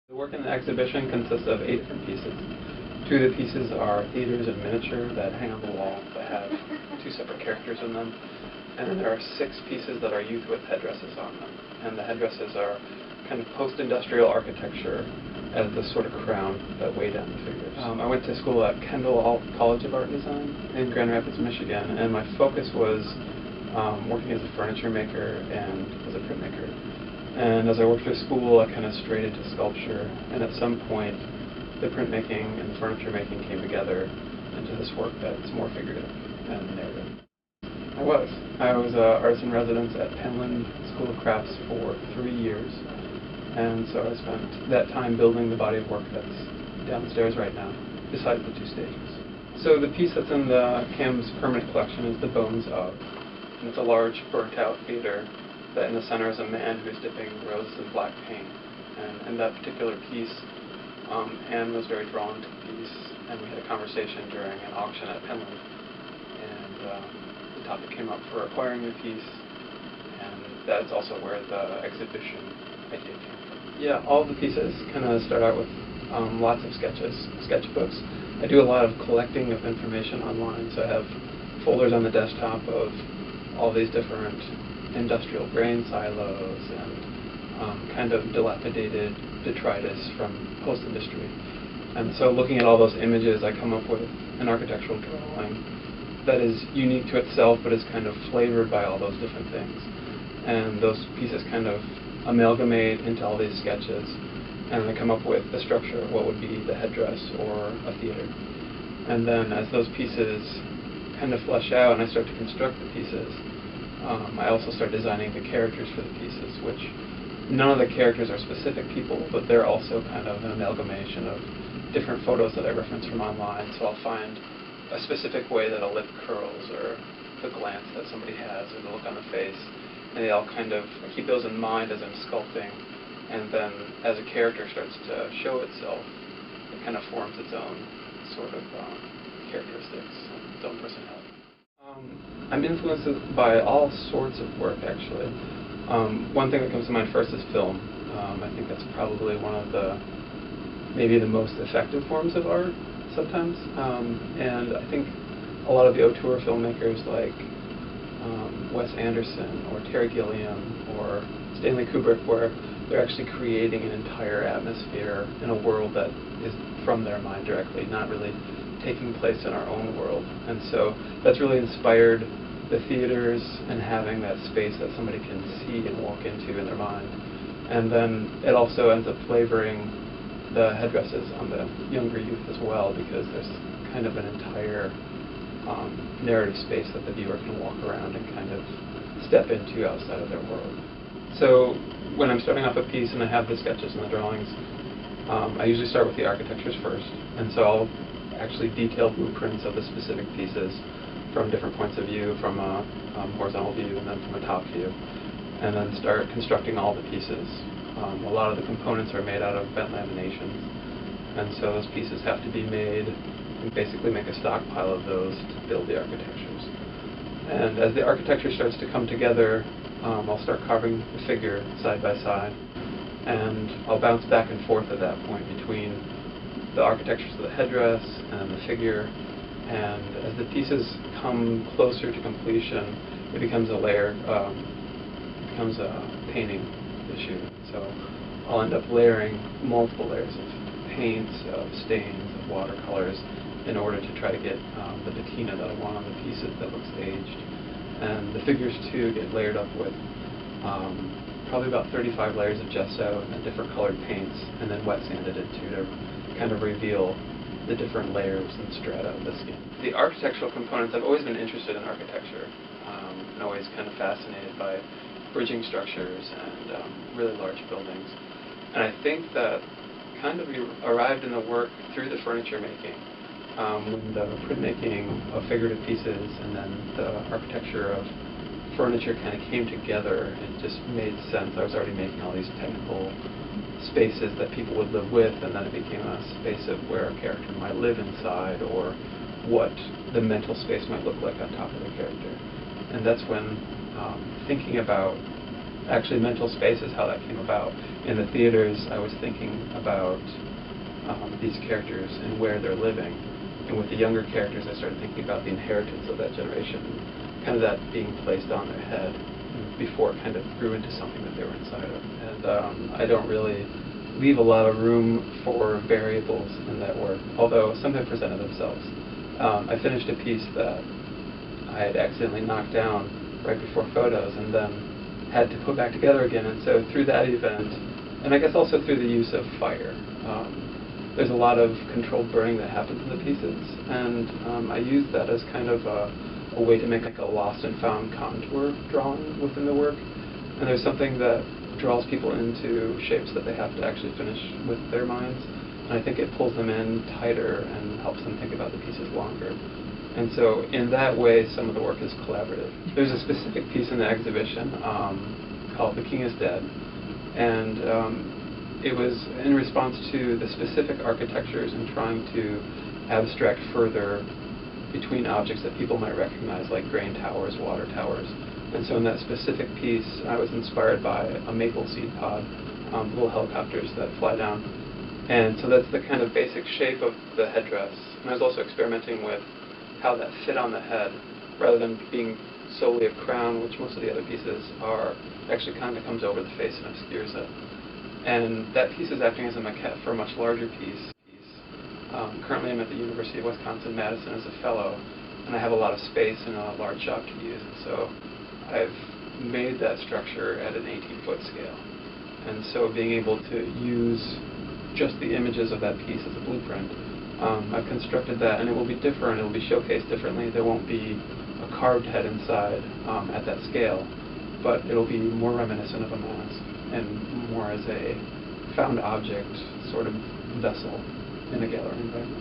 The work in the exhibition consists of 8 different pieces. 2 of the pieces are theaters in miniature that hang on the wall that have 2 separate characters in them. And then there are 6 pieces that are youth with headdresses on them. And the headdresses are kind of post-industrial architecture as the sort of crown that weigh down the figures. I went to school at Kendall College of Art and Design in Grand Rapids, Michigan, and my focus was working as a furniture maker and as a printmaker. And as I worked through school, I kind of strayed into sculpture, and at some point, the printmaking and the furniture making came together into this work that's more figurative and narrative. I was artist in residence at Penland School of Crafts for 3 years, and so I spent that time building the body of work that's downstairs right now, besides the 2 stages. So the piece that's in the CAM's permanent collection is The Bones Of, and it's a large burnt-out theater that in the center is a man who's dipping roses in black paint. And in that particular piece, Anne was very drawn to the piece, and we had a conversation during an auction at Penland, and the topic came up for acquiring the piece, and that's also where the exhibition idea came from. Yeah, all the pieces kind of start out with lots of sketchbooks. I do a lot of collecting of information online, so I have folders on the desktop of all these different industrial grain silos and kind of dilapidated detritus from post-industry. And so looking at all those images, I come up with an architectural drawing that is unique to itself, but is kind of flavored by all those different things. And those pieces kind of amalgamate into all these sketches, and I come up with the structure of what would be the headdress or a theater. And then as those pieces kind of flesh out and I start to construct the pieces, I also start designing the characters for the pieces, which none of the characters are specific people, but they're also kind of an amalgamation of different photos that I reference from online. So I'll find a specific way that a lip curls, or the glance that somebody has, or the look on the face, and they all kind of, I keep those in mind as I'm sculpting, and then as a character starts to show itself, it kind of forms its own sort of characteristics, its own personality. I'm influenced by all sorts of work, actually. One thing that comes to mind first is film. I think that's probably one of maybe the most effective forms of art sometimes. And I think a lot of the auteur filmmakers like Wes Anderson or Terry Gilliam or Stanley Kubrick, where they're actually creating an entire atmosphere in a world that is from their mind directly, not really taking place in our own world. And so that's really inspired the theaters and having that space that somebody can see and walk into in their mind. And then it also ends up flavoring the headdresses on the younger youth as well, because there's kind of an entire narrative space that the viewer can walk around and kind of step into outside of their world. So when I'm starting off a piece and I have the sketches and the drawings, I usually start with the architectures first, and so I'll actually detail blueprints of the specific pieces from different points of view, from a horizontal view and then from a top view, and then start constructing all the pieces. A lot of the components are made out of bent laminations, and so those pieces have to be made and basically make a stockpile of those to build the architectures. And as the architecture starts to come together, I'll start carving the figure side by side, and I'll bounce back and forth at that point between the architectures of the headdress and the figure. And as the pieces come closer to completion, it becomes a layer, becomes a painting issue. So I'll end up layering multiple layers of paints, of stains, of watercolors, in order to try to get the patina that I want on the pieces that looks aged. And the figures too get layered up with probably about 35 layers of gesso and then different colored paints, and then wet sanded it too to kind of reveal the different layers and strata of the skin. The architectural components, I've always been interested in architecture, and always kind of fascinated by bridging structures and really large buildings. And I think that kind of arrived in the work through the furniture making, when the printmaking of figurative pieces and then the architecture of furniture kind of came together. It just made sense. I was already making all these technical spaces that people would live with, and then it became a space of where a character might live inside, or what the mental space might look like on top of the character. And that's when thinking about actually mental space is how that came about. In the theaters, I was thinking about these characters and where they're living. And with the younger characters, I started thinking about the inheritance of that generation, kind of that being placed on their head before it kind of grew into something that they were inside of. And I don't really leave a lot of room for variables in that work, although some have presented themselves. I finished a piece that I had accidentally knocked down right before photos and then had to put back together again. And so through that event, and I guess also through the use of fire, there's a lot of controlled burning that happens in the pieces, and I use that as kind of a way to make like a lost and found contour drawing within the work. And there's something that draws people into shapes that they have to actually finish with their minds, and I think it pulls them in tighter and helps them think about the pieces longer. And so in that way, some of the work is collaborative. There's a specific piece in the exhibition called The King is Dead, and it was in response to the specific architectures and trying to abstract further between objects that people might recognize, like grain towers, water towers. And so in that specific piece, I was inspired by a maple seed pod, little helicopters that fly down. And so that's the kind of basic shape of the headdress. And I was also experimenting with how that fit on the head, rather than being solely a crown, which most of the other pieces are, actually kind of comes over the face and obscures it. And that piece is acting as a maquette for a much larger piece. Currently I'm at the University of Wisconsin-Madison as a fellow, and I have a lot of space and a large shop to use, and so I've made that structure at an 18-foot scale. And so being able to use just the images of that piece as a blueprint, I've constructed that, and it will be different, it will be showcased differently. There won't be a carved head inside at that scale, but it will be more reminiscent of a mask and more as a found object sort of vessel in a gallery environment.